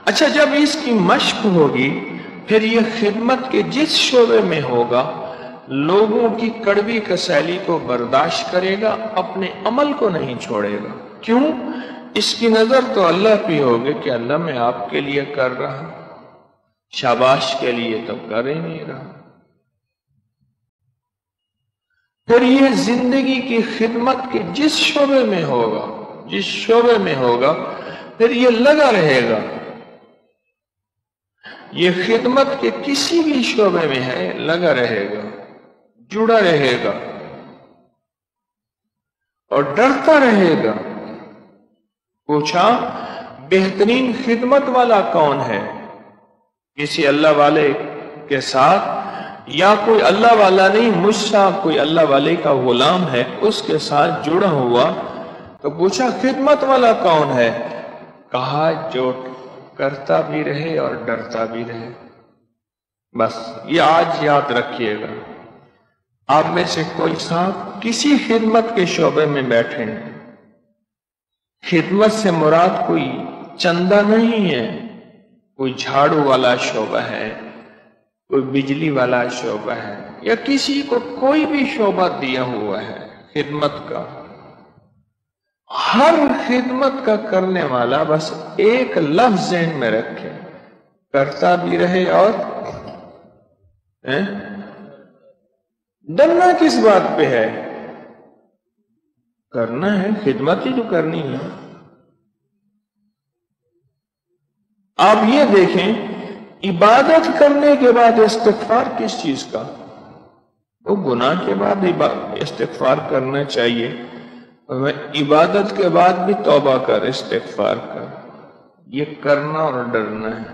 اچھا، جب اس کی مشق ہوگی پھر یہ خدمت کے جس شعبے میں ہوگا لوگوں کی کڑوی کسیلی کو برداشت کرے گا، اپنے عمل کو نہیں چھوڑے گا۔ کیوں؟ اس کی نظر تو اللہ پہ ہوگی کہ اللہ میں آپ کے لیے کر رہا، شاباش کے لیے تو کر ہی نہیں رہا۔ پھر یہ زندگی کی خدمت کے جس شعبے میں ہوگا پھر یہ لگا رہے گا۔ یہ خدمت کے کسی بھی شعبے میں ہے، لگا رہے گا، جڑا رہے گا اور ڈرتا رہے گا۔ پوچھا بہترین خدمت والا کون ہے؟ کسی اللہ والے کے ساتھ، یا کوئی اللہ والا نہیں، مجھ سے کوئی اللہ والے کا غلام ہے اس کے ساتھ جڑا ہوا، تو پوچھا خدمت والا کون ہے؟ کہا جو کرتا بھی رہے اور ڈرتا بھی رہے۔ بس یہ آج یاد رکھیے گا۔ آپ میں سے کوئی صاحب کسی خدمت کے شعبے میں بیٹھے ہیں، خدمت سے مراد کوئی چندہ نہیں ہے، کوئی جھاڑو والا شعبہ ہے، کوئی بجلی والا شعبہ ہے، یا کسی کو کوئی بھی شعبہ دیا ہوا ہے خدمت کا، ہر خدمت کا کرنے والا بس ایک لفظ ذہن میں رکھے، کرتا بھی رہے اور ڈرنا کس بات پہ ہے؟ کرنا ہے، خدمت ہی تو کرنی ہے۔ آپ یہ دیکھیں، عبادت کرنے کے بعد استغفار کس چیز کا؟ وہ گناہ کے بعد استغفار کرنا چاہیے، عبادت کے بعد بھی توبہ کر، استغفار کر۔ یہ کرنا اور ڈرنا ہے۔